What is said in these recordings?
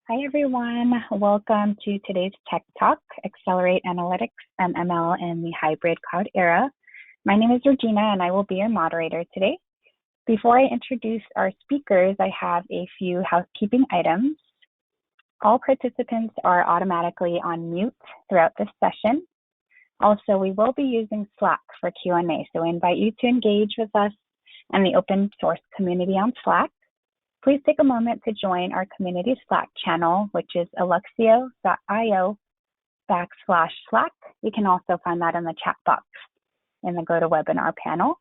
Hi, everyone. Welcome to today's Tech Talk, Accelerate Analytics and ML in the Hybrid Cloud Era. My name is Regina, and I will be your moderator today. Before I introduce our speakers, I have a few housekeeping items. All participants are automatically on mute throughout this session. Also, we will be using Slack for Q&A, so I invite you to engage with us and the open source community on Slack. Please take a moment to join our community Slack channel, which is alluxio.io/Slack. You can also find that in the chat box in the GoToWebinar panel.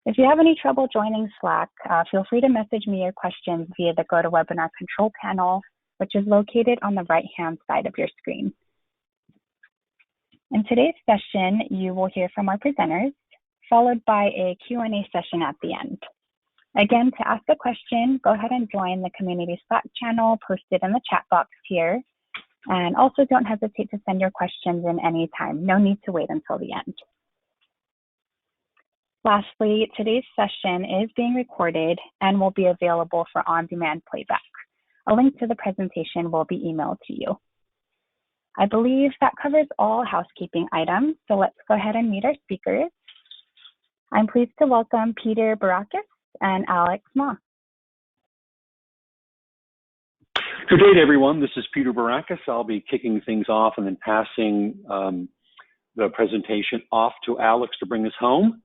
If you have any trouble joining Slack, feel free to message me your questions via the GoToWebinar control panel, which is located on the right-hand side of your screen. In today's session, you will hear from our presenters, followed by a Q&A session at the end. Again, to ask a question, go ahead and join the community Slack channel posted in the chat box here. And also don't hesitate to send your questions in any time. No need to wait until the end. Lastly, today's session is being recorded and will be available for on-demand playback. A link to the presentation will be emailed to you. I believe that covers all housekeeping items, so let's go ahead and meet our speakers. I'm pleased to welcome Peter Behrakis and Alex Ma. Good day, everyone. This is Peter Behrakis. I'll be kicking things off and then passing the presentation off to Alex to bring us home.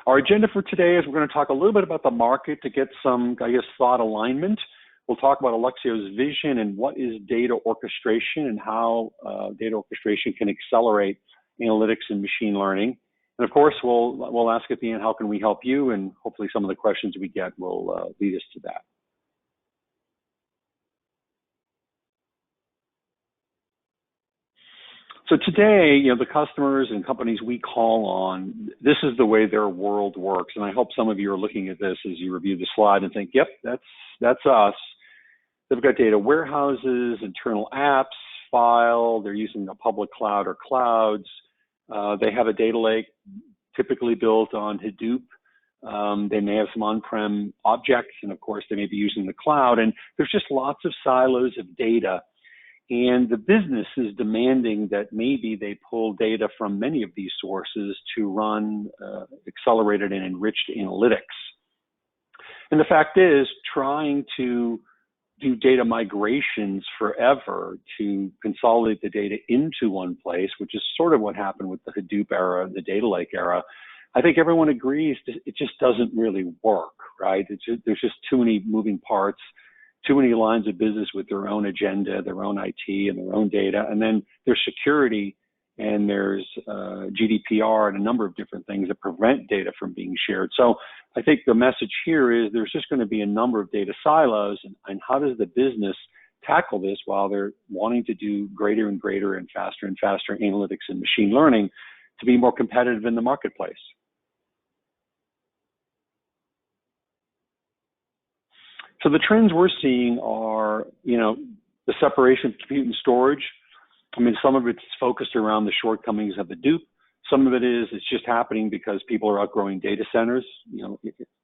Our agenda for today is we're going to talk a little bit about the market to get some, thought alignment. We'll talk about Alluxio's vision and what is data orchestration and how data orchestration can accelerate analytics and machine learning. And of course, we'll ask at the end, how can we help you? And hopefully some of the questions we get will lead us to that. So today, the customers and companies we call on, this is the way their world works. And I hope some of you are looking at this as you review the slide and think, yep, that's us. They've got data warehouses, internal apps, file, they're using the public cloud or clouds. They have a data lake typically built on Hadoop. They may have some on-prem objects, and of course, they may be using the cloud. And there's just lots of silos of data. And the business is demanding that maybe they pull data from many of these sources to run accelerated and enriched analytics. And the fact is, trying to do data migrations forever to consolidate the data into one place, which is sort of what happened with the Hadoop era, the data lake era. I think everyone agrees it just doesn't really work, right? There's just too many moving parts, too many lines of business with their own agenda, their own IT and their own data. And then there's security and there's GDPR and a number of different things that prevent data from being shared. So I think the message here is there's just going to be a number of data silos, and how does the business tackle this while they're wanting to do greater and greater and faster analytics and machine learning to be more competitive in the marketplace. So the trends we're seeing are, the separation of compute and storage. I mean, some of it's focused around the shortcomings of Hadoop. Some of it is it's just happening because people are outgrowing data centers,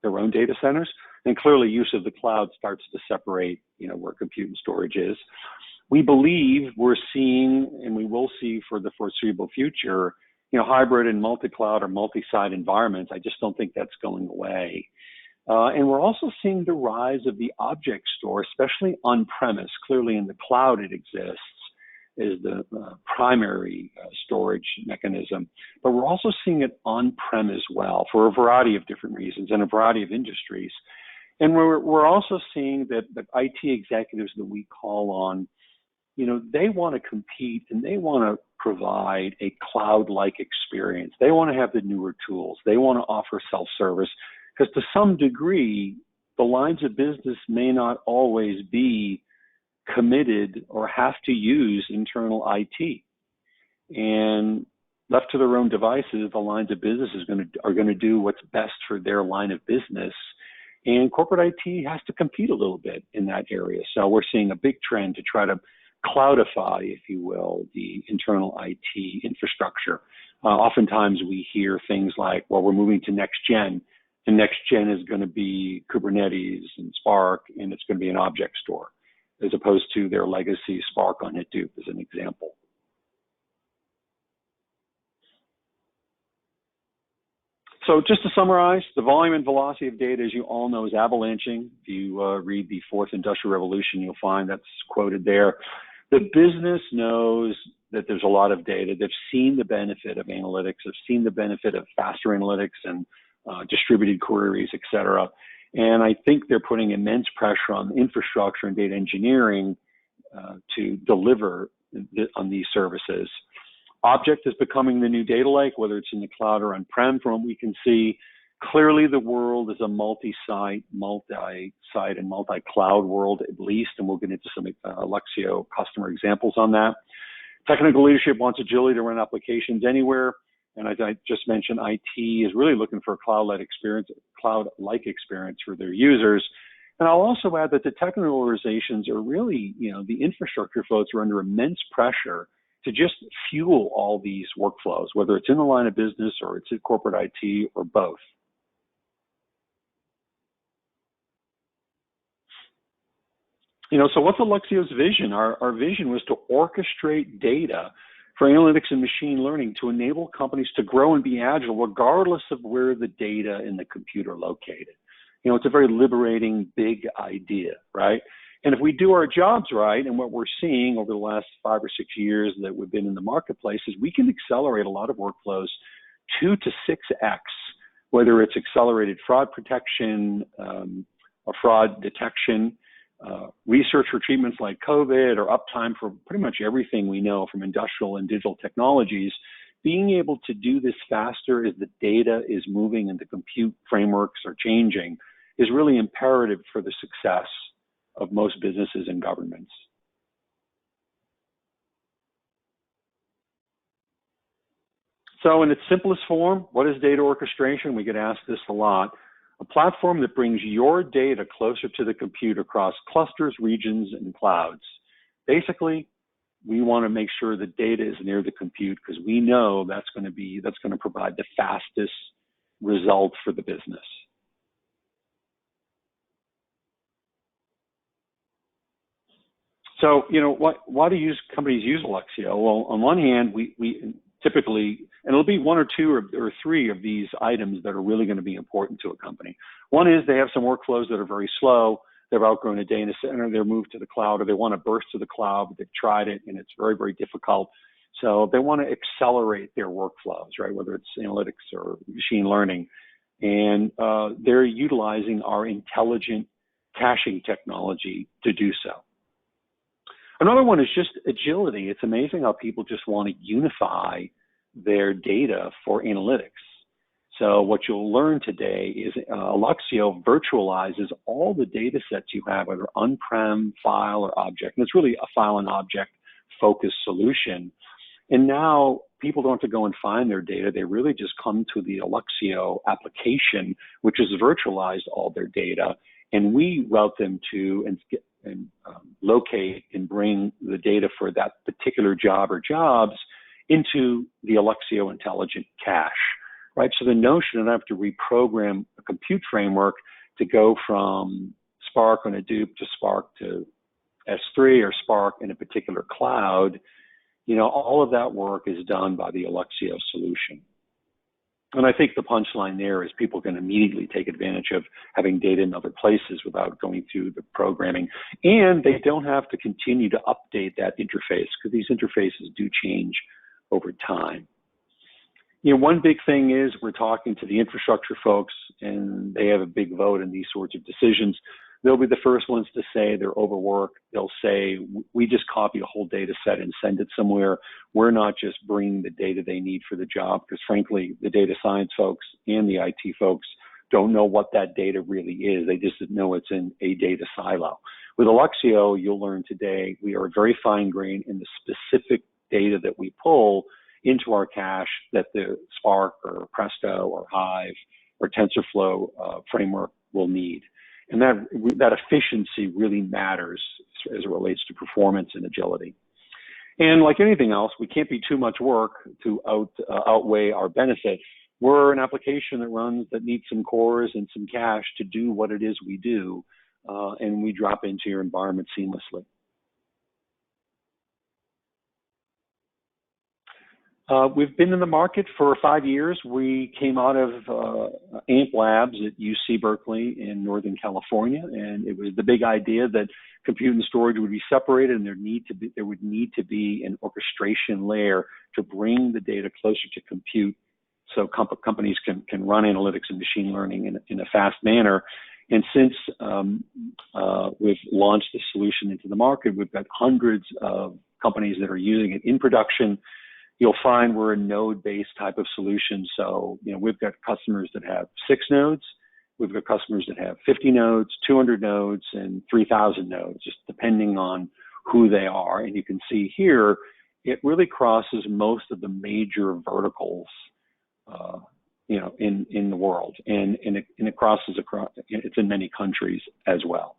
their own data centers. And clearly use of the cloud starts to separate, where compute and storage is. We believe we're seeing, and we will see for the foreseeable future, hybrid and multi-cloud or multi-site environments. I just don't think that's going away. And we're also seeing the rise of the object store, especially on-premise. Clearly in the cloud it exists is the primary storage mechanism. But we're also seeing it on-prem as well for a variety of different reasons and a variety of industries. And we're also seeing that the IT executives that we call on, they want to compete and they want to provide a cloud-like experience. They want to have the newer tools. They want to offer self-service because to some degree, the lines of business may not always be committed or have to use internal IT. And left to their own devices, the lines of business are going to do what's best for their line of business. And corporate IT has to compete a little bit in that area. So we're seeing a big trend to try to cloudify, if you will, the internal IT infrastructure. Oftentimes we hear things like, well, we're moving to next gen. And next gen is going to be Kubernetes and Spark, and it's going to be an object store, as opposed to their legacy Spark on Hadoop as an example. So just to summarize, the volume and velocity of data, as you all know, is avalanching. If you read the Fourth Industrial Revolution, you'll find that's quoted there. The business knows that there's a lot of data. They've seen the benefit of analytics. They've seen the benefit of faster analytics and distributed queries, et cetera. And I think they're putting immense pressure on infrastructure and data engineering to deliver on these services. Object is becoming the new data lake, whether it's in the cloud or on-prem, from what we can see. Clearly, the world is a multi-site, and multi-cloud world, at least, and we'll get into some Alluxio customer examples on that. Technical leadership wants agility to run applications anywhere, and as I just mentioned, IT is really looking for a cloud-like experience for their users. And I'll also add that the technical organizations are really, the infrastructure folks are under immense pressure to just fuel all these workflows, whether it's in the line of business or it's in corporate IT or both. So what's Alluxio's vision? Our vision was to orchestrate data for analytics and machine learning to enable companies to grow and be agile regardless of where the data in the computer are located. It's a very liberating, big idea, right? And if we do our jobs right, and what we're seeing over the last 5 or 6 years that we've been in the marketplace is we can accelerate a lot of workflows 2 to 6x, whether it's accelerated fraud protection or fraud detection, research for treatments like COVID, or uptime for pretty much everything we know from industrial and digital technologies. Being able to do this faster as the data is moving and the compute frameworks are changing is really imperative for the success of most businesses and governments. So in its simplest form, what is data orchestration? We get asked this a lot. A platform that brings your data closer to the compute across clusters, regions, and clouds. Basically, we want to make sure the data is near the compute because we know that's going to provide the fastest result for the business. So, why do companies use Alluxio? Well, on one hand, we typically, and it'll be 1 or 2 or 3 of these items that are really going to be important to a company. One is they have some workflows that are very slow. They've outgrown a data center, they're moved to the cloud, or they want to burst to the cloud, but they've tried it and it's very, very difficult. So they want to accelerate their workflows, right? Whether it's analytics or machine learning. And they're utilizing our intelligent caching technology to do so. Another one is just agility. It's amazing how people just want to unify their data for analytics. So what you'll learn today is Alluxio virtualizes all the data sets you have, whether on-prem, file, or object. And it's really a file and object focused solution. And now people don't have to go and find their data. They really just come to the Alluxio application, which has virtualized all their data. And we route them to and locate and bring the data for that particular job or jobs into the Alluxio intelligent cache, right? So the notion that I have to reprogram a compute framework to go from Spark on Hadoop to Spark to S3 or Spark in a particular cloud, all of that work is done by the Alluxio solution. And I think the punchline there is people can immediately take advantage of having data in other places without going through the programming. And they don't have to continue to update that interface because these interfaces do change over time. One big thing is we're talking to the infrastructure folks and they have a big vote in these sorts of decisions. They'll be the first ones to say they're overworked. They'll say, we just copy a whole data set and send it somewhere. We're not just bringing the data they need for the job because frankly, the data science folks and the IT folks don't know what that data really is. They just know it's in a data silo. With Alluxio, you'll learn today, we are very fine-grained in the specific data that we pull into our cache that the Spark or Presto or Hive or TensorFlow framework will need. And that efficiency really matters as it relates to performance and agility. And like anything else, we can't be too much work to outweigh our benefits. we're an application that needs some cores and some cache to do what it is we do, and we drop into your environment seamlessly. We've been in the market for 5 years. We came out of AMP Labs at UC Berkeley in Northern California, and it was the big idea that compute and storage would be separated, and there would need to be an orchestration layer to bring the data closer to compute, so companies can run analytics and machine learning in a fast manner. And since we've launched the solution into the market, we've got hundreds of companies that are using it in production. You'll find we're a node-based type of solution. So, we've got customers that have 6 nodes. We've got customers that have 50 nodes, 200 nodes, and 3,000 nodes, just depending on who they are. And you can see here, it really crosses most of the major verticals, in the world, and it crosses across. It's in many countries as well.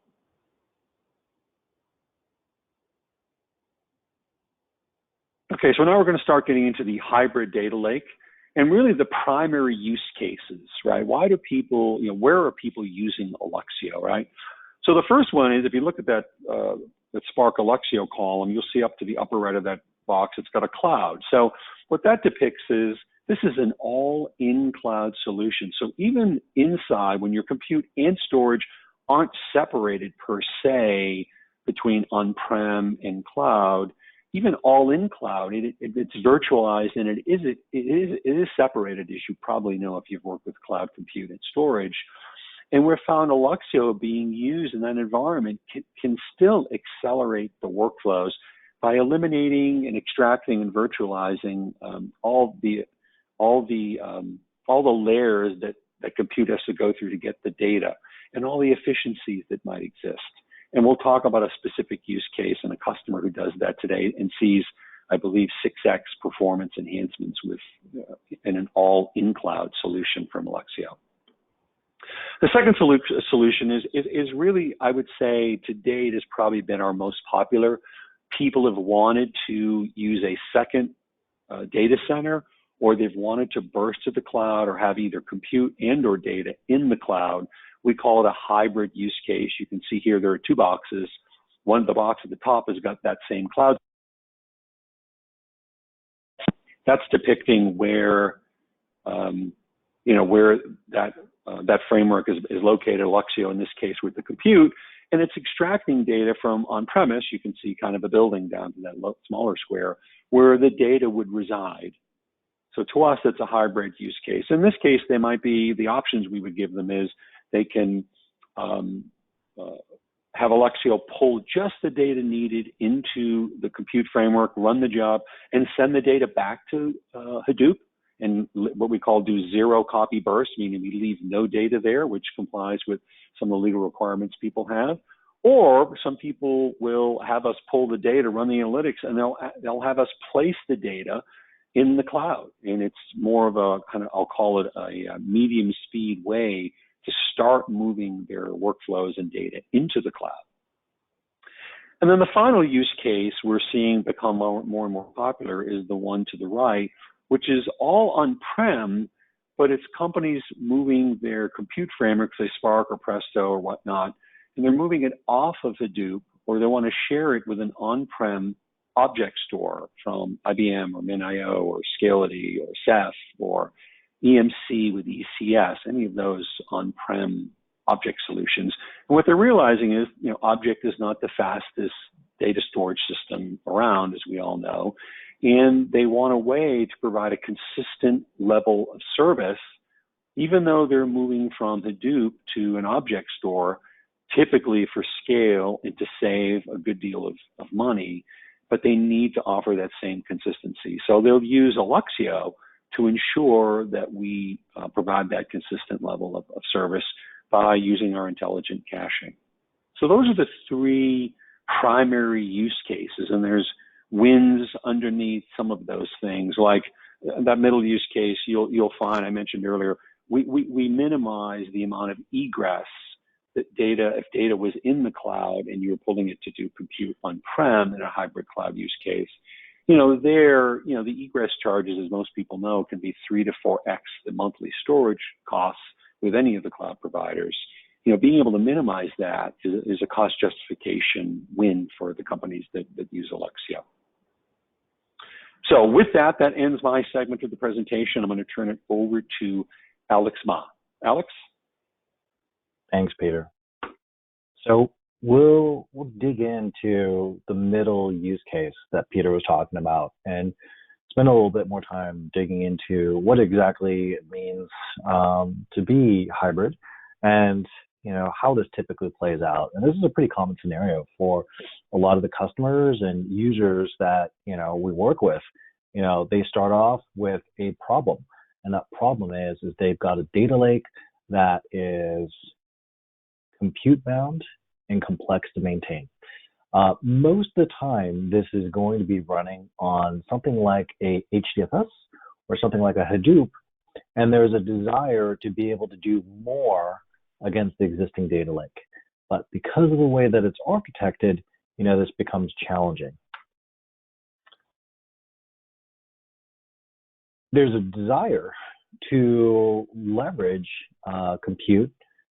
Okay, so now we're going to start getting into the hybrid data lake and really the primary use cases, right? Why do people, where are people using Alluxio, right? So the first one is, if you look at that Spark Alluxio column, you'll see up to the upper right of that box, it's got a cloud. So what that depicts is, this is an all-in-cloud solution. So even inside, when your compute and storage aren't separated per se between on-prem and cloud, even all in cloud, it's virtualized, and it is separated, as you probably know if you've worked with cloud compute and storage. And we've found Alluxio being used in that environment can still accelerate the workflows by eliminating and extracting and virtualizing all the layers that compute has to go through to get the data, and all the efficiencies that might exist. And we'll talk about a specific use case and a customer who does that today and sees, I believe, 6x performance enhancements with in an all-in-cloud solution from Alexio. The second solution is really, I would say, to date has probably been our most popular. People have wanted to use a second data center, or they've wanted to burst to the cloud or have either compute and or data in the cloud. We call it a hybrid use case. You can see here there are 2 boxes. One of the box at the top has got that same cloud. That's depicting where, where that framework is located, Alluxio in this case with the compute, and it's extracting data from on-premise. You can see kind of a building down to that smaller square where the data would reside. So to us, it's a hybrid use case. In this case, they might be, the options we would give them is, they can have Alluxio pull just the data needed into the compute framework, run the job, and send the data back to Hadoop, and what we call do zero copy burst, meaning we leave no data there, which complies with some of the legal requirements people have. Or some people will have us pull the data, run the analytics, and they'll have us place the data in the cloud. And it's more of a kind of, I'll call it a medium speed way to start moving their workflows and data into the cloud. And then the final use case we're seeing become more and more popular is the one to the right, which is all on-prem, but it's companies moving their compute frameworks, say Spark or Presto or whatnot, and they're moving it off of Hadoop, or they want to share it with an on-prem object store from IBM or MinIO or Locality or Ceph or EMC with ECS, any of those on-prem object solutions. And what they're realizing is, object is not the fastest data storage system around, as we all know, and they want a way to provide a consistent level of service, even though they're moving from Hadoop to an object store, typically for scale and to save a good deal of money, but they need to offer that same consistency. So they'll use Alluxio to ensure that we provide that consistent level of service by using our intelligent caching. So those are the 3 primary use cases, and there's wins underneath some of those things. Like that middle use case, you'll find, I mentioned earlier, we minimize the amount of egress that if data was in the cloud and you were pulling it to do compute on-prem in a hybrid cloud use case. the egress charges, as most people know, can be 3 to 4x the monthly storage costs with any of the cloud providers. Being able to minimize that is a cost justification win for the companies that use Alluxio. So with that ends my segment of the presentation. I'm going to turn it over to Alex Ma. Alex? Thanks, Peter. So we'll dig into the middle use case that Peter was talking about and spend a little bit more time digging into what exactly it means to be hybrid and how this typically plays out. And this is a pretty common scenario for a lot of the customers and users that we work with. They start off with a problem, and that problem is they've got a data lake that is compute bound and complex to maintain. Most of the time, this is going to be running on something like a HDFS or something like a Hadoop, and there's a desire to be able to do more against the existing data lake. But because of the way that it's architected, this becomes challenging. There's a desire to leverage compute,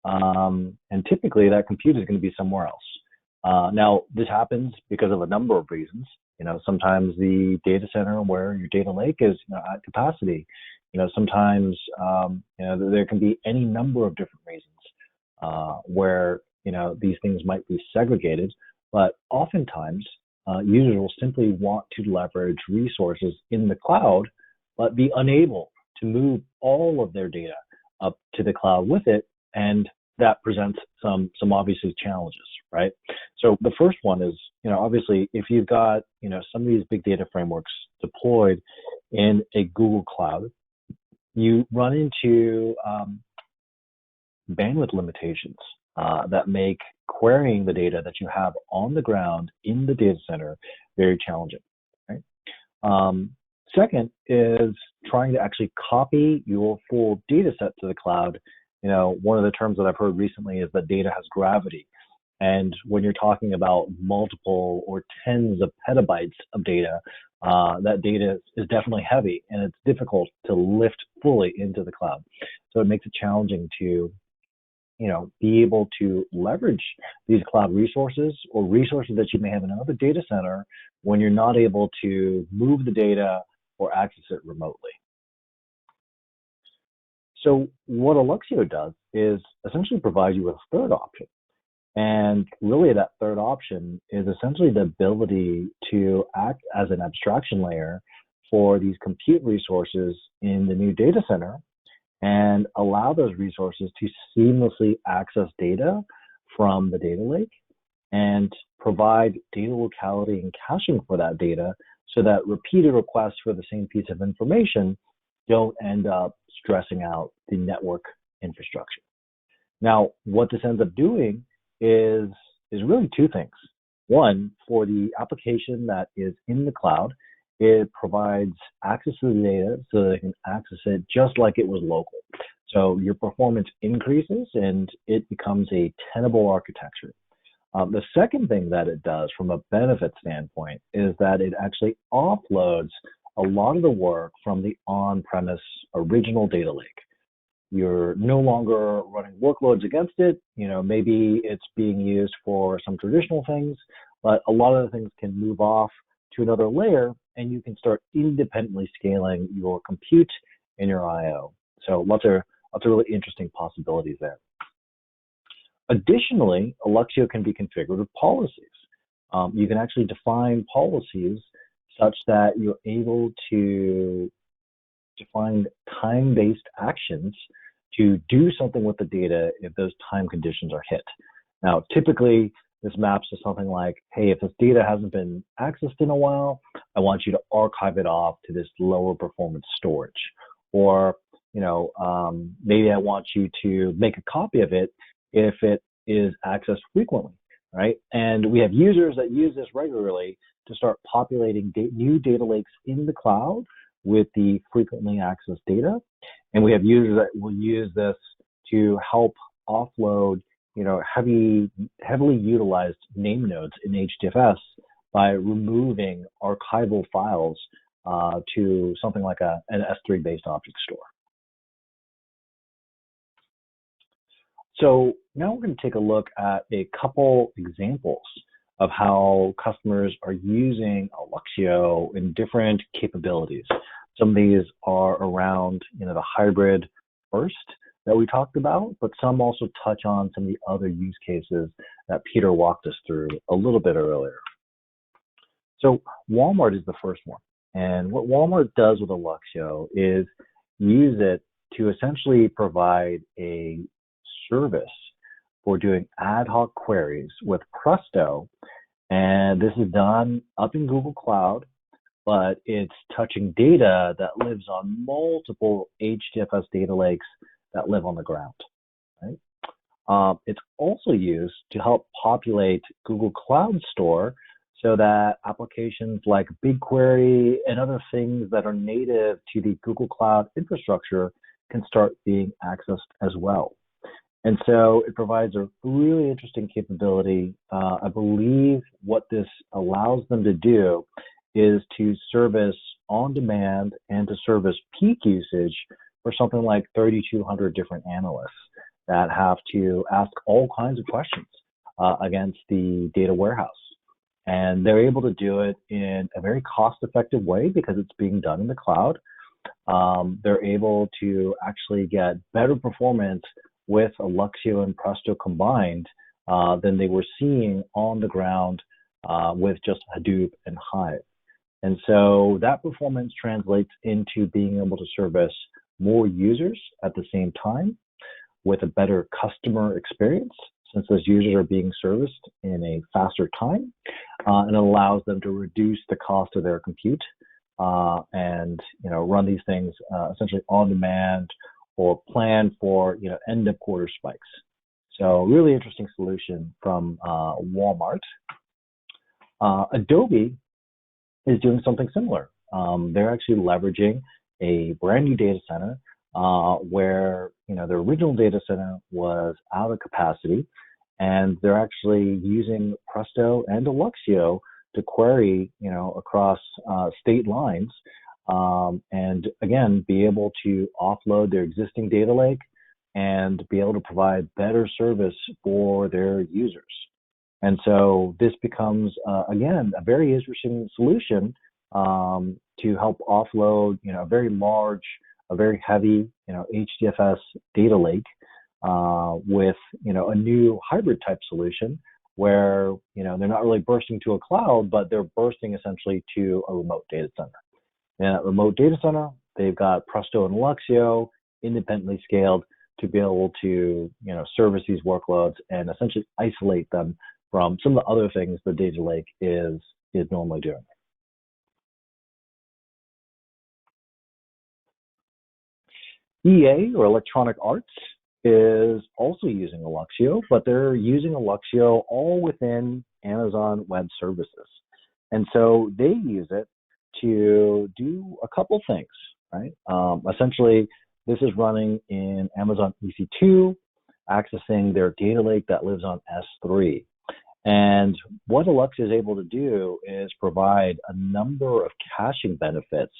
and typically that compute is going to be somewhere else. Now, this happens because of a number of reasons. Sometimes the data center where your data lake is at capacity. Sometimes there can be any number of different reasons where these things might be segregated, but oftentimes users will simply want to leverage resources in the cloud, but be unable to move all of their data up to the cloud with it, and that presents some obviously challenges, right? So the first one is, obviously, if you've got some of these big data frameworks deployed in a Google Cloud, you run into bandwidth limitations that make querying the data that you have on the ground in the data center very challenging, right? Second is trying to actually copy your full data set to the cloud. One of the terms that I've heard recently is that data has gravity. And when you're talking about multiple or tens of petabytes of data, that data is definitely heavy, and it's difficult to lift fully into the cloud. So it makes it challenging to be able to leverage these cloud resources or resources that you may have in another data center when you're not able to move the data or access it remotely. So what Alluxio does is essentially provide you with a third option. And really that third option is essentially the ability to act as an abstraction layer for these compute resources in the new data center and allow those resources to seamlessly access data from the data lake and provide data locality and caching for that data so that repeated requests for the same piece of information don't end up stressing out the network infrastructure. Now, what this ends up doing is really two things. One, for the application that is in the cloud, it provides access to the data so they can access it just like it was local. So your performance increases and it becomes a tenable architecture. The second thing that it does from a benefit standpoint is that it actually offloads a lot of the work from the on-premise original data lake. You're no longer running workloads against it. Maybe it's being used for some traditional things, but a lot of the things can move off to another layer and you can start independently scaling your compute and your I/O. So lots of really interesting possibilities there. Additionally, Alluxio can be configured with policies. You can actually define policies such that you're able to define time-based actions to do something with the data if those time conditions are hit. Now, typically, this maps to something like, hey, if this data hasn't been accessed in a while, I want you to archive it off to this lower performance storage. Or, maybe I want you to make a copy of it if it is accessed frequently, right? And we have users that use this regularly to start populating new data lakes in the cloud with the frequently accessed data. And we have users that will use this to help offload, heavily utilized name nodes in HDFS by removing archival files to something like an S3-based object store. So now we're going to take a look at a couple examples of how customers are using Alluxio in different capabilities. Some of these are around the hybrid first that we talked about, but some also touch on some of the other use cases that Peter walked us through a little bit earlier. So Walmart is the first one. And what Walmart does with Alluxio is use it to essentially provide a service for doing ad hoc queries with Presto. And this is done up in Google Cloud, but it's touching data that lives on multiple HDFS data lakes that live on the ground. Right? It's also used to help populate Google Cloud Store so that applications like BigQuery and other things that are native to the Google Cloud infrastructure can start being accessed as well. And so it provides a really interesting capability. I believe what this allows them to do is to service on demand and to service peak usage for something like 3,200 different analysts that have to ask all kinds of questions against the data warehouse. And they're able to do it in a very cost-effective way because it's being done in the cloud. They're able to actually get better performance with Alluxio and Presto combined than they were seeing on the ground with just Hadoop and Hive. And so that performance translates into being able to service more users at the same time with a better customer experience, since those users are being serviced in a faster time, and it allows them to reduce the cost of their compute and run these things essentially on demand or plan for end of quarter spikes. So really interesting solution from Walmart. Adobe is doing something similar. They're actually leveraging a brand new data center where their original data center was out of capacity, and they're actually using Presto and Alluxio to query across state lines, and again be able to offload their existing data lake and be able to provide better service for their users. And so this becomes again a very interesting solution to help offload a very large, a very heavy HDFS data lake with a new hybrid type solution where they're not really bursting to a cloud, but they're bursting essentially to a remote data center. In that remote data center, they've got Presto and Alluxio independently scaled to be able to service these workloads and essentially isolate them from some of the other things the data lake is normally doing. EA, or Electronic Arts, is also using Alluxio, but they're using Alluxio all within Amazon Web Services. And so they use it to do a couple things, right? Essentially, this is running in Amazon EC2, accessing their data lake that lives on S3. And what Alluxio is able to do is provide a number of caching benefits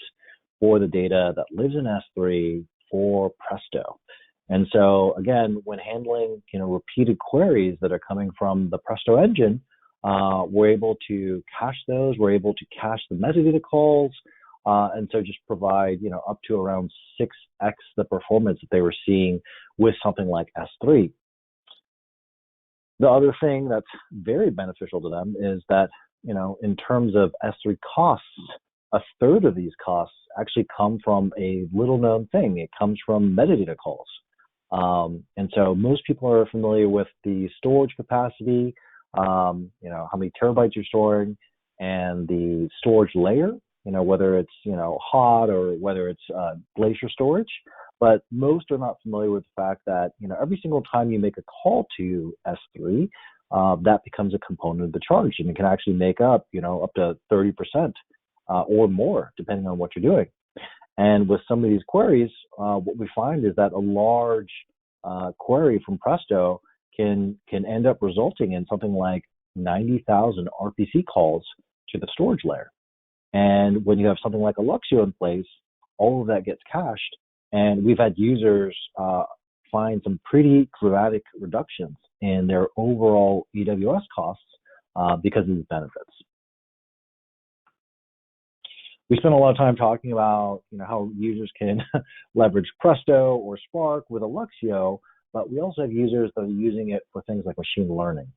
for the data that lives in S3 for Presto. And so again, when handling repeated queries that are coming from the Presto engine, we're able to cache those. We're able to cache the metadata calls, and so just provide up to around 6x the performance that they were seeing with something like S3. The other thing that's very beneficial to them is that in terms of S3 costs, a third of these costs actually come from a little known thing. It comes from metadata calls. And so most people are familiar with the storage capacity, how many terabytes you're storing, and the storage layer, whether it's, hot or whether it's glacier storage. But most are not familiar with the fact that, every single time you make a call to S3, that becomes a component of the charge, and it can actually make up, up to 30% or more, depending on what you're doing. And with some of these queries, what we find is that a large query from Presto can end up resulting in something like 90,000 RPC calls to the storage layer. And when you have something like Alluxio in place, all of that gets cached. And we've had users find some pretty dramatic reductions in their overall AWS costs because of these benefits. We spent a lot of time talking about how users can leverage Presto or Spark with Alluxio, but we also have users that are using it for things like machine learning.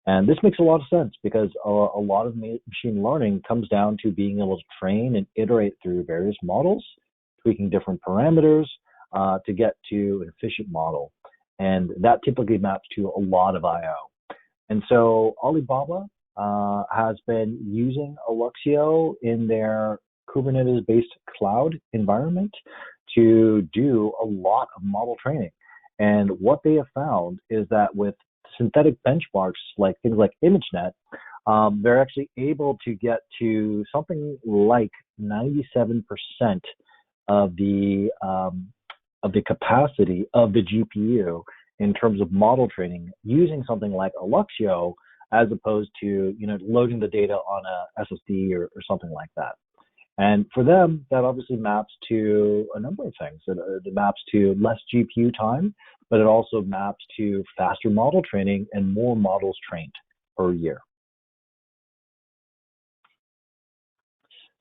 And this makes a lot of sense because a lot of machine learning comes down to being able to train and iterate through various models, tweaking different parameters to get to an efficient model. And that typically maps to a lot of I/O. And so Alibaba has been using Alluxio in their Kubernetes-based cloud environment to do a lot of model training. And what they have found is that with synthetic benchmarks, like things like ImageNet, they're actually able to get to something like 97% of the capacity of the GPU in terms of model training using something like Alluxio, as opposed to loading the data on a SSD or something like that. And for them, that obviously maps to a number of things. It maps to less GPU time, but it also maps to faster model training and more models trained per year.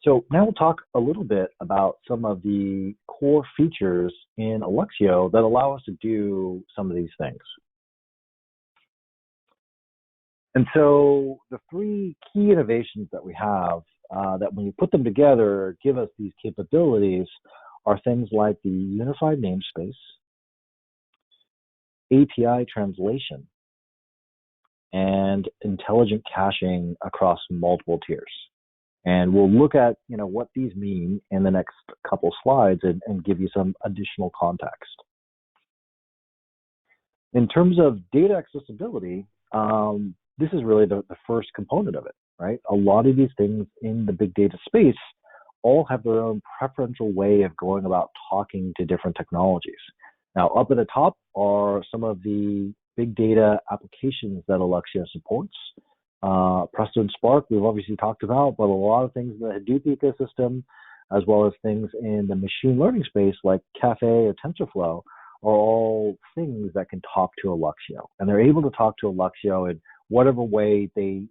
So now we'll talk a little bit about some of the core features in Alluxio that allow us to do some of these things. And so the three key innovations that we have that when you put them together give us these capabilities are things like the unified namespace, API translation, and intelligent caching across multiple tiers. And we'll look at what these mean in the next couple slides and give you some additional context. In terms of data accessibility, this is really the first component of it, right? A lot of these things in the big data space all have their own preferential way of going about talking to different technologies. Now, up at the top are some of the big data applications that Alluxio supports. Presto and Spark, we've obviously talked about, but a lot of things in the Hadoop ecosystem, as well as things in the machine learning space like Caffe or TensorFlow, are all things that can talk to Alluxio. And they're able to talk to Alluxio in whatever way they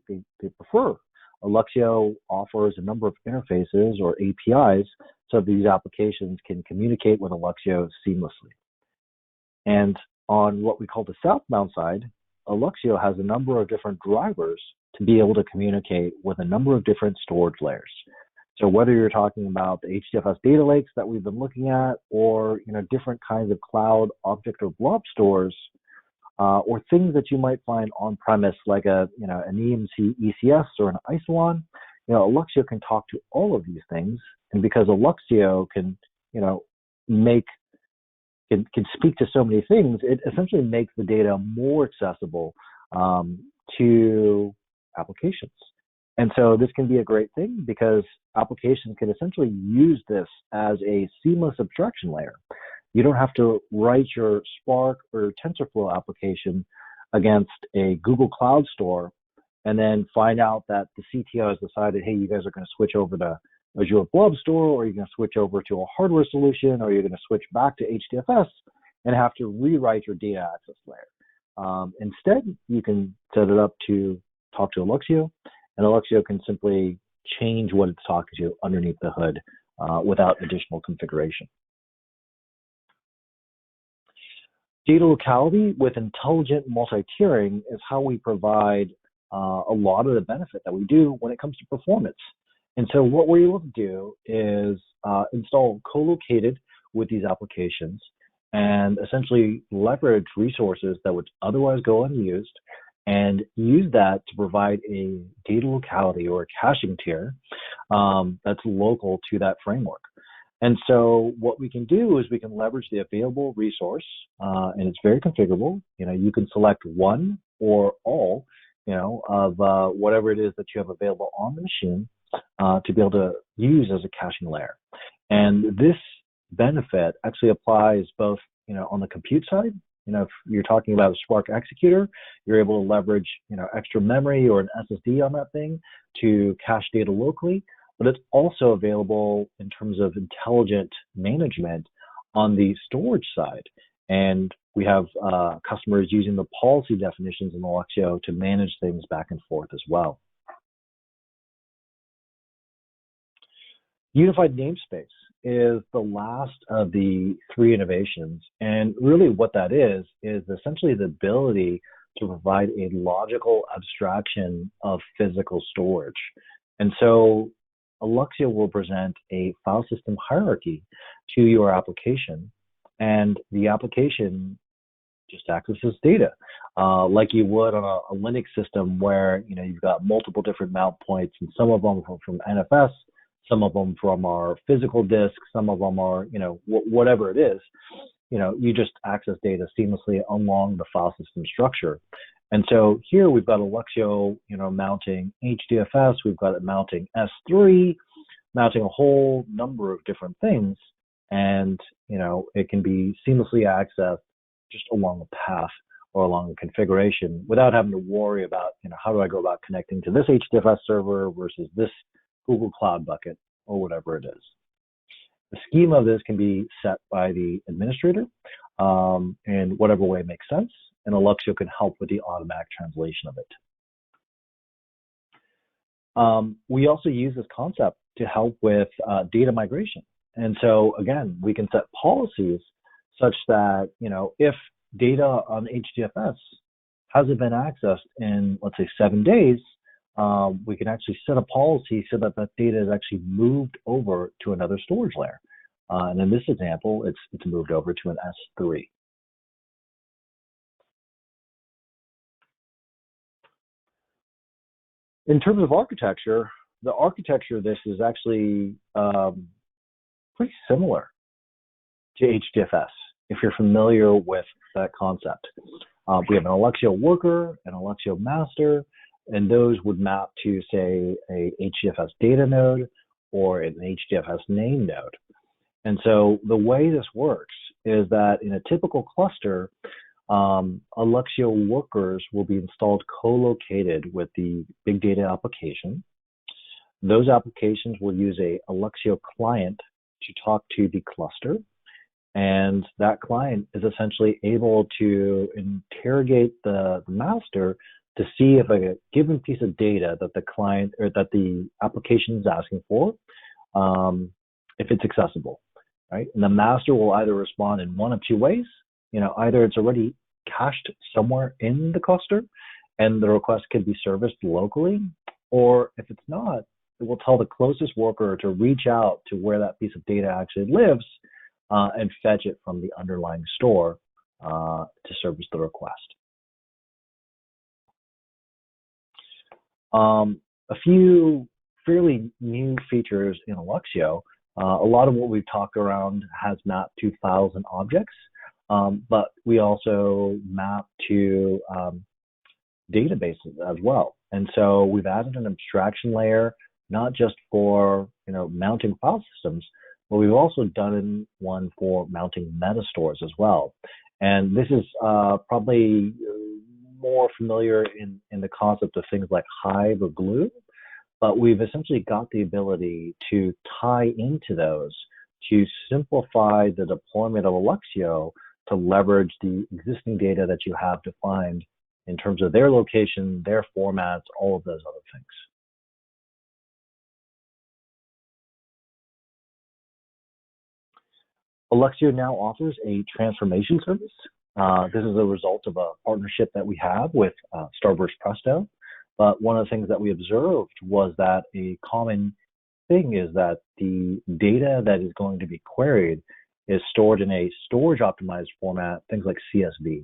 prefer. Alluxio offers a number of interfaces or APIs so these applications can communicate with Alluxio seamlessly. And on what we call the southbound side, Alluxio has a number of different drivers to be able to communicate with a number of different storage layers. So whether you're talking about the HDFS data lakes that we've been looking at, or different kinds of cloud object or blob stores, or things that you might find on premise like an EMC ECS or an Isilon, Alluxio can talk to all of these things. And because Alluxio can speak to so many things, it essentially makes the data more accessible to applications. And so this can be a great thing because applications can essentially use this as a seamless abstraction layer. You don't have to write your Spark or TensorFlow application against a Google Cloud Store and then find out that the CTO has decided, hey, you guys are going to switch over to Azure Blob Store, or you're going to switch over to a hardware solution, or you're going to switch back to HDFS and have to rewrite your data access layer. Instead, you can set it up to talk to Alluxio, and Alluxio can simply change what it's talking to underneath the hood without additional configuration. Data locality with intelligent multi-tiering is how we provide a lot of the benefit that we do when it comes to performance. And so what we're able to do is install co-located with these applications and essentially leverage resources that would otherwise go unused and use that to provide a data locality or a caching tier that's local to that framework. And so what we can do is we can leverage the available resource, and it's very configurable. You can select one or all, of whatever it is that you have available on the machine to be able to use as a caching layer. And this benefit actually applies both, on the compute side If you're talking about a Spark executor, you're able to leverage, extra memory or an SSD on that thing to cache data locally, but it's also available in terms of intelligent management on the storage side. And we have customers using the policy definitions in Alluxio to manage things back and forth as well. Unified namespace is the last of the three innovations. And really what that is essentially the ability to provide a logical abstraction of physical storage. And so Alluxio will present a file system hierarchy to your application, and the application just accesses data like you would on a Linux system where you've got multiple different mount points, and some of them from NFS, some of them from our physical disk, some of them are whatever it is. You just access data seamlessly along the file system structure. And so here we've got Alluxio, mounting HDFS, we've got it mounting S3, mounting a whole number of different things, and it can be seamlessly accessed just along a path or along a configuration without having to worry about how do I go about connecting to this HDFS server versus this Google Cloud bucket or whatever it is. The schema of this can be set by the administrator in whatever way makes sense, and Alluxio can help with the automatic translation of it. We also use this concept to help with data migration. And so again, we can set policies such that, if data on HDFS hasn't been accessed in, let's say, 7 days, we can actually set a policy so that that data is actually moved over to another storage layer. And in this example, it's moved over to an S3. In terms of architecture, the architecture of this is actually pretty similar to HDFS, if you're familiar with that concept. We have an Alluxio worker, an Alluxio master, and those would map to, say, a HDFS data node or an HDFS name node. And so the way this works is that in a typical cluster, Alluxio workers will be installed co-located with the big data application. Those applications will use a Alluxio client to talk to the cluster, and that client is essentially able to interrogate the master to see if a given piece of data that the client or that the application is asking for, if it's accessible, right? And the master will either respond in one of two ways. Either it's already cached somewhere in the cluster and the request can be serviced locally, or if it's not, it will tell the closest worker to reach out to where that piece of data actually lives and fetch it from the underlying store to service the request. A few fairly new features in Alluxio. A lot of what we've talked around has mapped to files and objects, but we also map to databases as well. And so we've added an abstraction layer, not just for mounting file systems, but we've also done one for mounting metastores as well. And this is probably more familiar in the concept of things like Hive or Glue, but we've essentially got the ability to tie into those to simplify the deployment of Alluxio to leverage the existing data that you have defined in terms of their location, their formats, all of those other things. Alluxio now offers a transformation service. This is a result of a partnership that we have with Starburst Presto. But one of the things that we observed was that a common thing is that the data that is going to be queried is stored in a storage optimized format, things like CSV.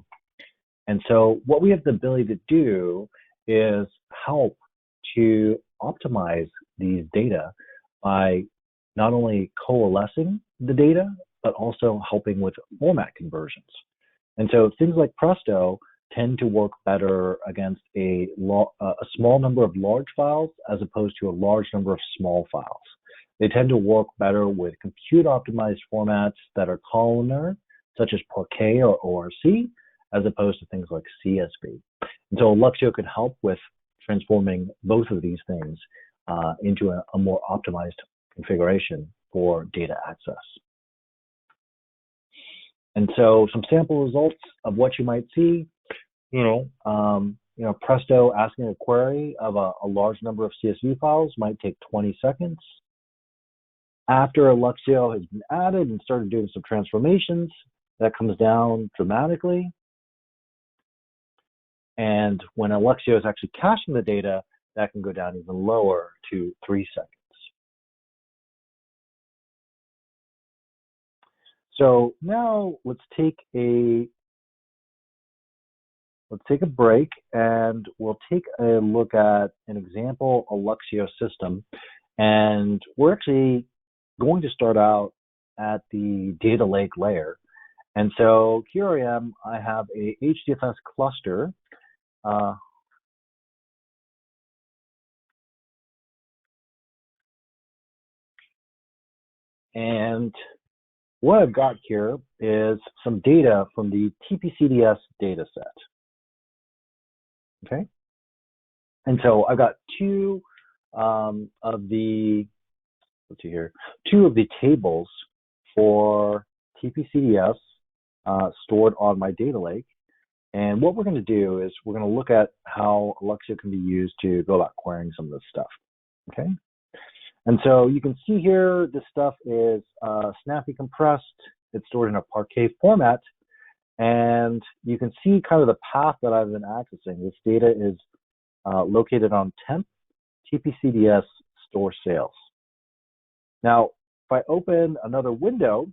And so what we have the ability to do is help to optimize these data by not only coalescing the data, but also helping with format conversions. And so things like Presto tend to work better against a small number of large files as opposed to a large number of small files. They tend to work better with compute optimized formats that are columnar, such as Parquet or ORC, as opposed to things like CSV. And so Alluxio could help with transforming both of these things into a more optimized configuration for data access. And so some sample results of what you might see, Presto asking a query of a large number of CSV files might take 20 seconds. After Alluxio has been added and started doing some transformations, that comes down dramatically. And when Alluxio is actually caching the data, that can go down even lower to 3 seconds. So now let's take a break, and we'll take a look at an example Alluxio system. And we're actually going to start out at the data lake layer. And so here I am, I have a HDFS cluster. And what I've got here is some data from the TPCDS data set. Okay. And so I've got two of the tables for TPCDS stored on my data lake. And what we're going to do is we're going to look at how Alluxio can be used to go about querying some of this stuff. Okay. And so you can see here, this stuff is snappy compressed. It's stored in a Parquet format. And you can see kind of the path that I've been accessing. This data is located on temp TPCDS store sales. Now, if I open another window,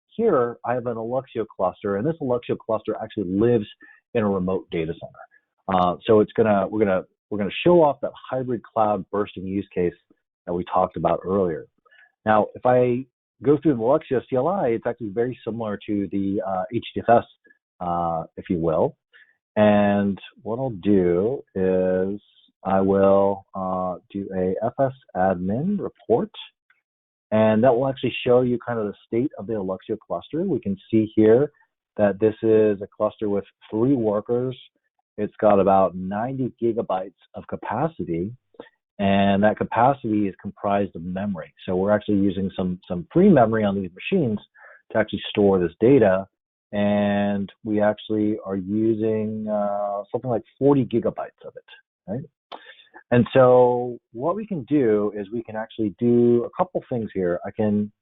here I have an Alluxio cluster, and this Alluxio cluster actually lives in a remote data center. So we're gonna show off that hybrid cloud bursting use case that we talked about earlier. Now, if I go through the Alluxio CLI, it's actually very similar to the HDFS, if you will. And what I'll do is I will do a FS admin report, and that will actually show you kind of the state of the Alluxio cluster. We can see here that this is a cluster with 3 workers. It's got about 90 gigabytes of capacity, and that capacity is comprised of memory. So we're actually using some free memory on these machines to actually store this data. And we actually are using something like 40 gigabytes of it, right? And so what we can do is we can actually do a couple things here. I can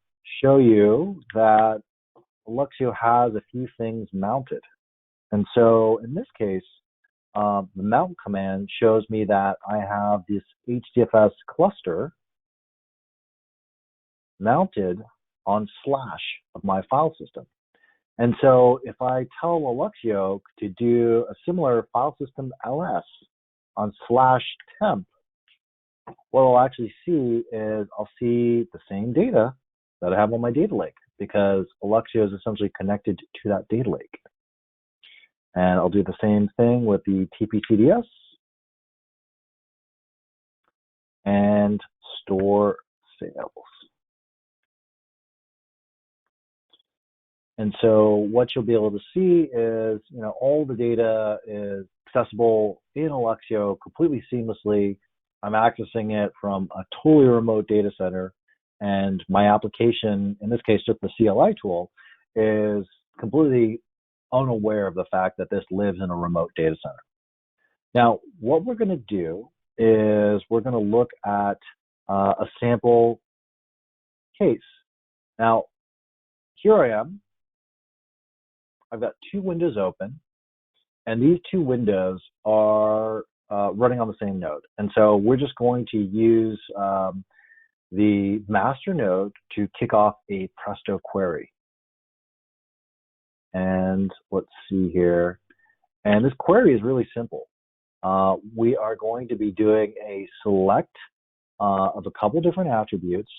show you that Alluxio has a few things mounted. And so in this case, the mount command shows me that I have this HDFS cluster mounted on slash of my file system. And so if I tell Alluxio to do a similar file system ls on slash temp, what I'll actually see is I'll see the same data that I have on my data lake, because Alluxio is essentially connected to that data lake. And I'll do the same thing with the TPCDS and store sales. And so what you'll be able to see is, all the data is accessible in Alluxio completely seamlessly. I'm accessing it from a totally remote data center, and my application, in this case, just the CLI tool, is completely unaware of the fact that this lives in a remote data center. Now, what we're going to do is we're going to look at a sample case. Now, here I am. I've got 2 windows open, and these 2 windows are running on the same node. And so we're just going to use the master node to kick off a Presto query. And let's see here. And this query is really simple. We are going to be doing a select of a couple different attributes.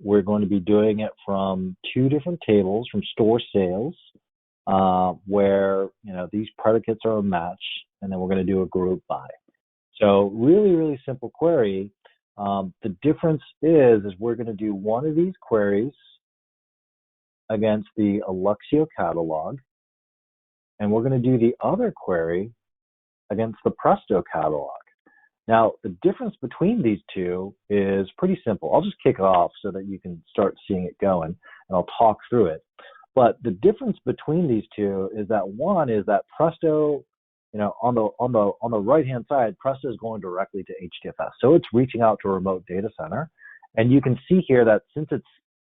We're going to be doing it from 2 different tables, from store sales, where these predicates are a match, and then we're going to do a group by. So really, really simple query. The difference is we're going to do one of these queries against the Alluxio catalog, and we're going to do the other query against the Presto catalog. Now, the difference between these two is pretty simple. I'll just kick it off so that you can start seeing it going, and I'll talk through it. But the difference between these two is that one is that Presto, on the right-hand side, Presto is going directly to HDFS. So it's reaching out to a remote data center. And you can see here that since it's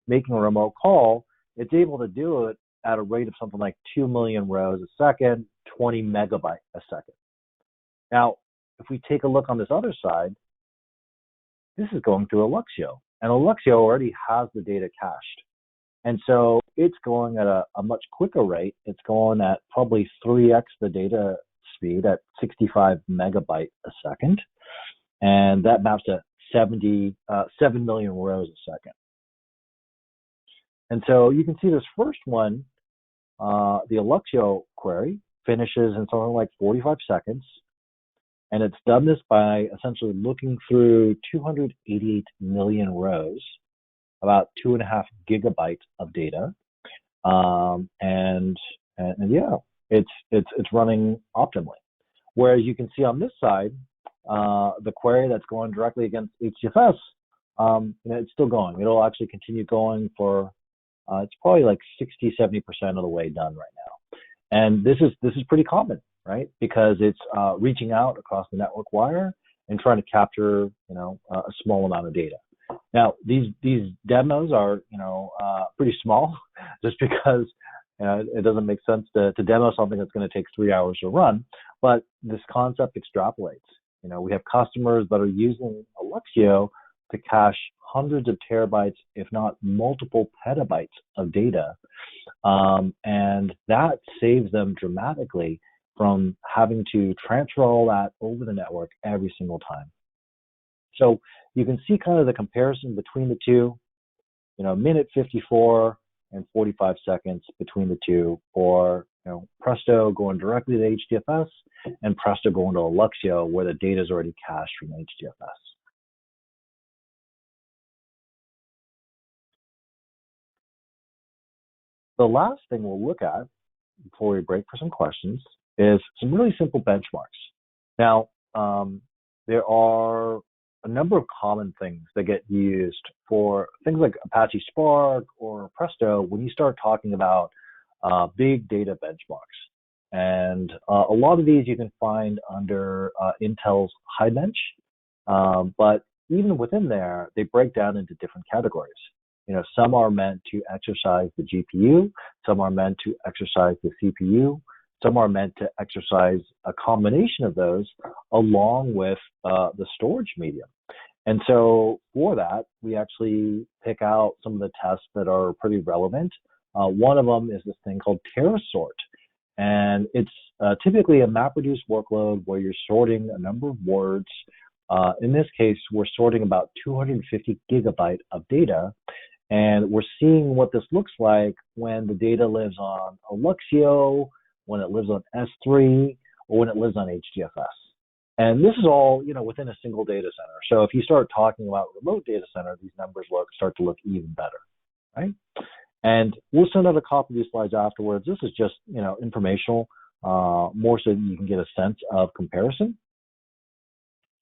making a remote call, it's able to do it at a rate of something like 2 million rows a second, 20 megabytes a second. Now, if we take a look on this other side, this is going through Alluxio. And Alluxio already has the data cached. And so it's going at a much quicker rate. It's going at probably 3x the data speed at 65 megabytes a second. And that maps to 7 million rows a second. And so you can see this first one, the Alluxio query, finishes in something like 45 seconds. And it's done this by essentially looking through 288 million rows, about 2.5 gigabytes of data, and yeah, it's running optimally. Whereas you can see on this side, the query that's going directly against HDFS, it's still going. It'll actually continue going for it's probably like 60-70% of the way done right now. And this is pretty common, right? Because it's reaching out across the network wire and trying to capture a small amount of data. Now, these demos are, pretty small, just because it doesn't make sense to demo something that's going to take 3 hours to run. But this concept extrapolates. We have customers that are using Alluxio to cache hundreds of terabytes, if not multiple petabytes of data. And that saves them dramatically from having to transfer all that over the network every single time. So you can see kind of the comparison between the two, minute 54 and 45 seconds between the two for Presto going directly to HDFS and Presto going to Alluxio where the data is already cached from HDFS. The last thing we'll look at before we break for some questions is some really simple benchmarks. Now, there are a number of common things that get used for things like Apache Spark or Presto when you start talking about big data benchmarks. And a lot of these you can find under Intel's Hive. But even within there, they break down into different categories. Some are meant to exercise the GPU, some are meant to exercise the CPU, some are meant to exercise a combination of those along with the storage medium. And so for that, we actually pick out some of the tests that are pretty relevant. One of them is this thing called Parasort. And it's typically a MapReduce workload where you're sorting a number of words. In this case, we're sorting about 250 gigabytes of data. And we're seeing what this looks like when the data lives on Alluxio, when it lives on S3, or when it lives on HDFS. And this is all, within a single data center. So if you start talking about remote data center, these numbers start to look even better, right? And we'll send out a copy of these slides afterwards. This is just, informational, more so that you can get a sense of comparison.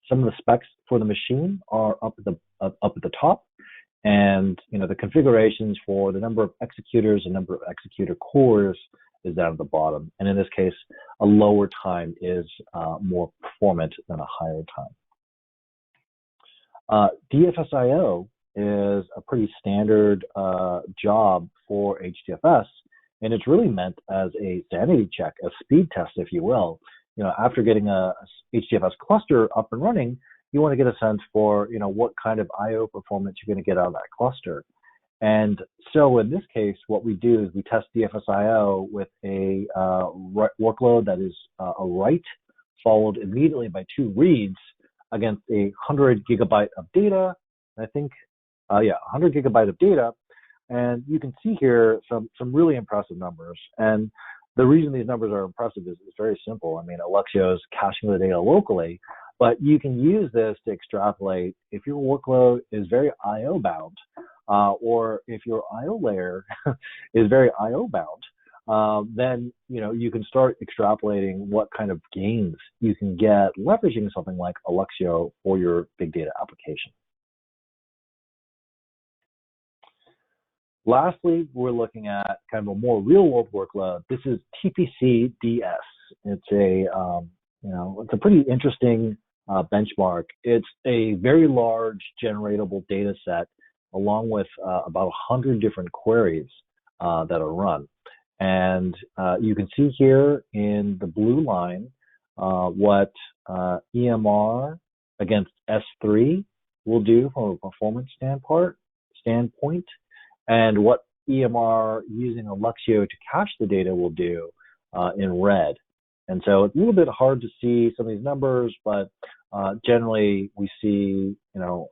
Some of the specs for the machine are up at the top. And the configurations for the number of executors and number of executor cores is down at the bottom. And in this case, a lower time is more performant than a higher time. DFSIO is a pretty standard job for HDFS, and it's really meant as a sanity check, a speed test, if you will. After getting a HDFS cluster up and running, you want to get a sense for, what kind of I/O performance you're going to get out of that cluster. And so in this case, what we do is we test DFSIO with a workload that is a write followed immediately by 2 reads against 100 gigabyte of data. I think, 100 gigabyte of data. And you can see here some really impressive numbers. And the reason these numbers are impressive is very simple. I mean, Alexio is caching the data locally, but you can use this to extrapolate. If your workload is very I/O bound, or if your IO layer is very IO bound, then you can start extrapolating what kind of gains you can get leveraging something like Alluxio for your big data application. Lastly, we're looking at kind of a more real-world workload. This is TPCDS. It's it's a pretty interesting benchmark. It's a very large generatable data set along with about 100 different queries that are run. And you can see here in the blue line what EMR against S3 will do from a performance standpoint, and what EMR using Alluxio to cache the data will do in red. And so it's a little bit hard to see some of these numbers, but generally we see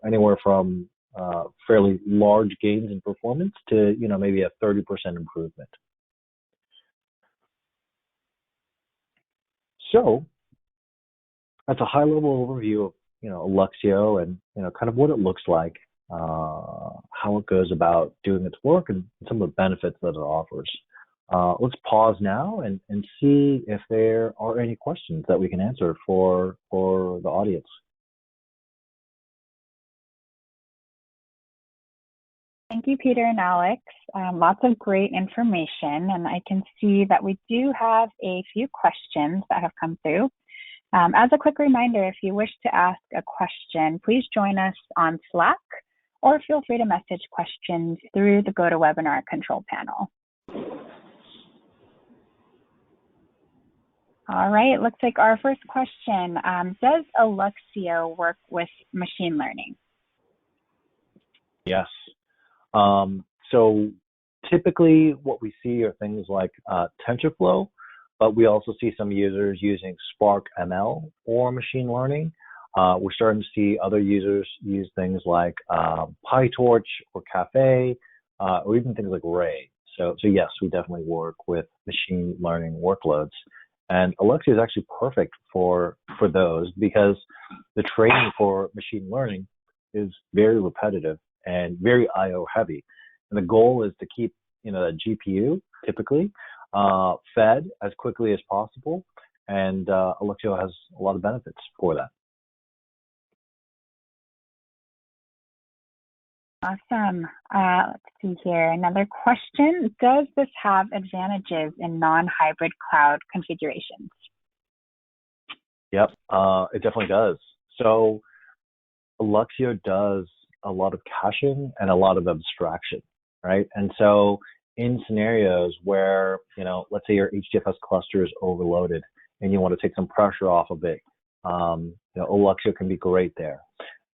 anywhere from fairly large gains in performance to maybe a 30% improvement. So that's a high-level overview of Alluxio and kind of what it looks like, how it goes about doing its work, and some of the benefits that it offers. Let's pause now and see if there are any questions that we can answer for the audience. Thank you, Peter and Alex. Lots of great information, and I can see that we do have a few questions that have come through. As a quick reminder, if you wish to ask a question, please join us on Slack, or feel free to message questions through the GoToWebinar control panel. All right, it looks like our first question, does Alluxio work with machine learning? Yes. So typically what we see are things like TensorFlow, but we also see some users using Spark ML or machine learning. We're starting to see other users use things like PyTorch or Caffe, or even things like Ray. So yes, we definitely work with machine learning workloads. And Alluxio is actually perfect for those because the training for machine learning is very repetitive and very IO heavy. And the goal is to keep the GPU typically fed as quickly as possible. And Alluxio has a lot of benefits for that. Awesome. Let's see here. Another question. Does this have advantages in non-hybrid cloud configurations? Yep, it definitely does. So Alluxio does a lot of caching and a lot of abstraction, right? And so in scenarios where, let's say your HDFS cluster is overloaded and you want to take some pressure off of it, Alluxio can be great there.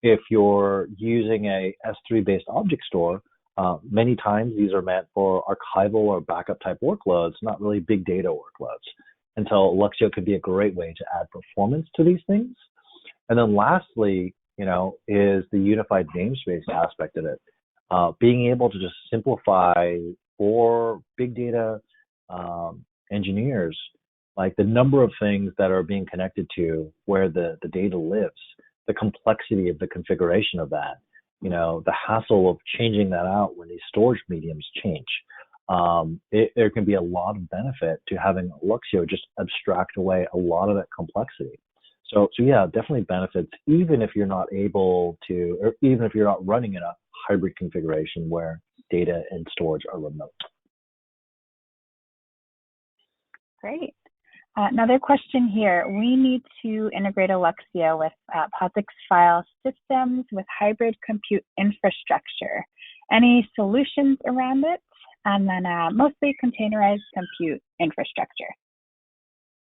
If you're using a S3-based object store, many times these are meant for archival or backup type workloads, not really big data workloads. And so Alluxio could be a great way to add performance to these things. And then lastly, is the unified namespace aspect of it. Being able to just simplify for big data engineers, like the number of things that are being connected to where the data lives, the complexity of the configuration of that, the hassle of changing that out when these storage mediums change. There can be a lot of benefit to having Alluxio just abstract away a lot of that complexity. So yeah, definitely benefits, even if you're not able to, or even if you're not running in a hybrid configuration where data and storage are remote. Great. Another question here. We need to integrate Alluxio with POSIX file systems with hybrid compute infrastructure. Any solutions around it? And then mostly containerized compute infrastructure.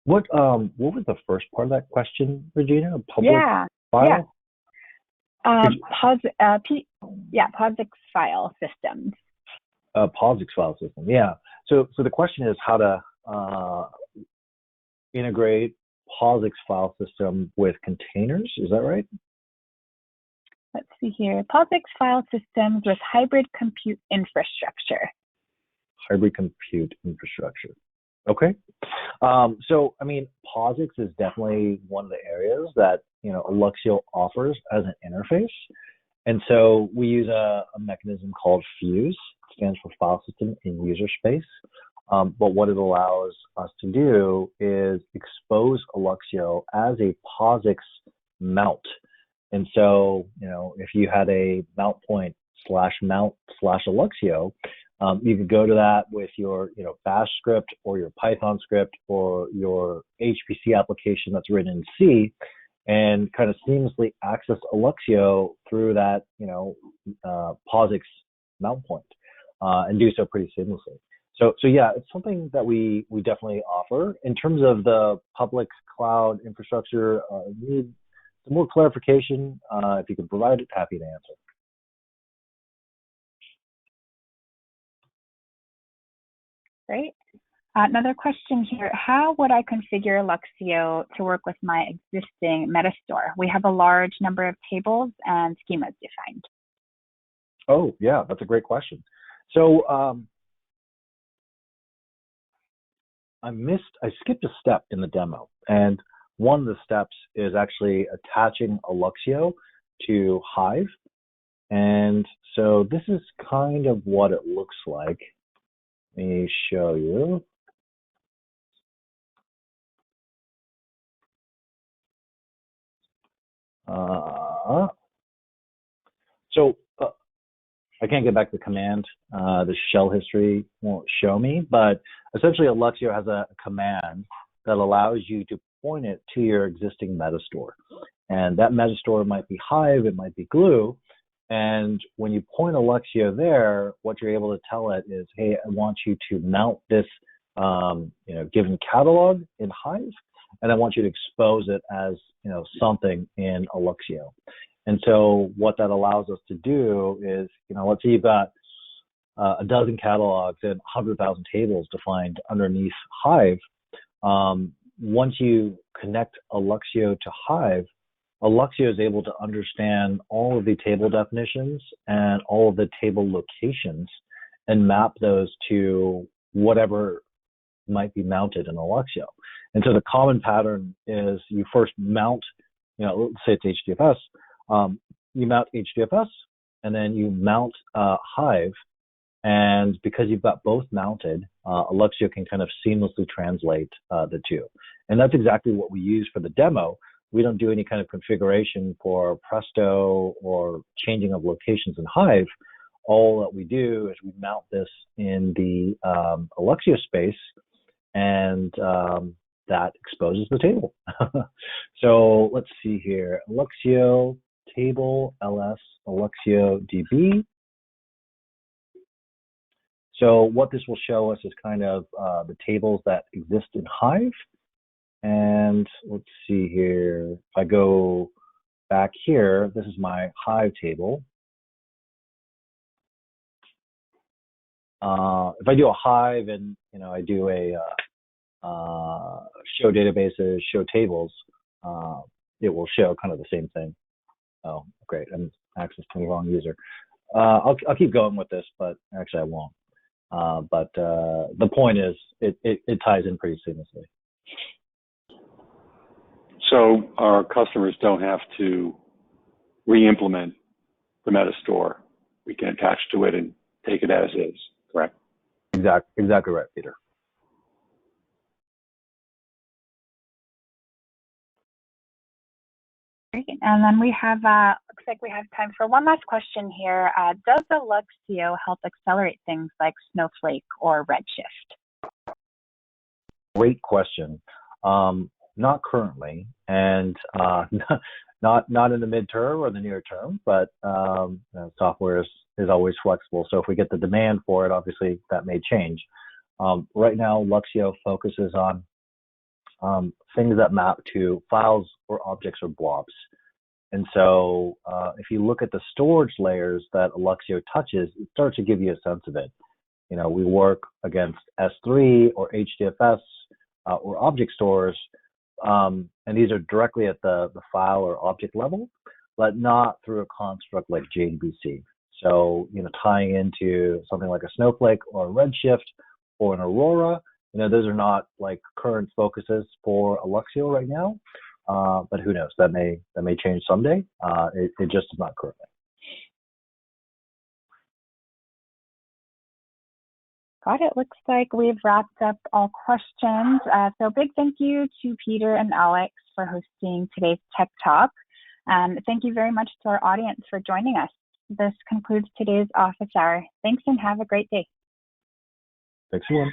What was the first part of that question, Regina? Public file? POSIX file systems. POSIX file system, yeah. So the question is how to integrate POSIX file system with containers, is that right? Let's see here. POSIX file systems with hybrid compute infrastructure. Hybrid compute infrastructure. Okay. So, I mean, POSIX is definitely one of the areas that, Alluxio offers as an interface. And so we use a mechanism called Fuse, it stands for File System in User Space. But what it allows us to do is expose Alluxio as a POSIX mount. And so, if you had a mount point /mount /Alluxio, you could go to that with your, Bash script or your Python script or your HPC application that's written in C, and kind of seamlessly access Alluxio through that, POSIX mount point, and do so pretty seamlessly. So yeah, it's something that we definitely offer. In terms of the public cloud infrastructure, need some more clarification. If you can provide it, happy to answer. Great. Another question here. How would I configure Alluxio to work with my existing metastore? We have a large number of tables and schemas defined. Oh, yeah, that's a great question. So I skipped a step in the demo, and one of the steps is actually attaching Alluxio to Hive. And so this is kind of what it looks like. Let me show you. I can't get back to the command. The shell history won't show me, but essentially Alluxio has a command that allows you to point it to your existing metastore. And that metastore might be Hive, it might be Glue. And when you point Alluxio there, what you're able to tell it is, hey, I want you to mount this given catalog in Hive, and I want you to expose it as something in Alluxio. And so what that allows us to do is, let's say you've got a dozen catalogs and 100,000 tables defined underneath Hive. Once you connect Alluxio to Hive, Alluxio is able to understand all of the table definitions and all of the table locations and map those to whatever might be mounted in Alluxio. And so the common pattern is you first mount, let's say it's HDFS, you mount HDFS, and then you mount Hive. And because you've got both mounted, Alluxio can kind of seamlessly translate the two. And that's exactly what we use for the demo. We don't do any kind of configuration for Presto or changing of locations in Hive. All that we do is we mount this in the Alluxio space, and that exposes the table. So let's see here. Alluxio table ls Alluxio DB. So what this will show us is kind of the tables that exist in Hive. And let's see here. If I go back here, this is my Hive table. If I do a Hive and I do a show databases, show tables, it will show kind of the same thing. Oh, great! I'm accessing the wrong user. I'll keep going with this, but actually I won't. But the point is, it ties in pretty seamlessly. So our customers don't have to re-implement the metastore. We can attach to it and take it as is, correct? Exactly right, Peter. Great. And then we have, looks like we have time for one last question here. Does Alluxio help accelerate things like Snowflake or Redshift? Great question. Not currently, and not in the midterm or the near term, but software is always flexible. So if we get the demand for it, obviously that may change. Right now, Alluxio focuses on things that map to files or objects or blobs. And so if you look at the storage layers that Alluxio touches, it starts to give you a sense of it. We work against S3 or HDFS or object stores, and these are directly at the file or object level, but not through a construct like JDBC. So, tying into something like a Snowflake or a Redshift or an Aurora, those are not like current focuses for Alluxio right now, but who knows? That may change someday. It just is not currently. Scott, it looks like we've wrapped up all questions. So big thank you to Peter and Alex for hosting today's Tech Talk. Thank you very much to our audience for joining us. This concludes today's office hour. Thanks and have a great day. Thanks, everyone.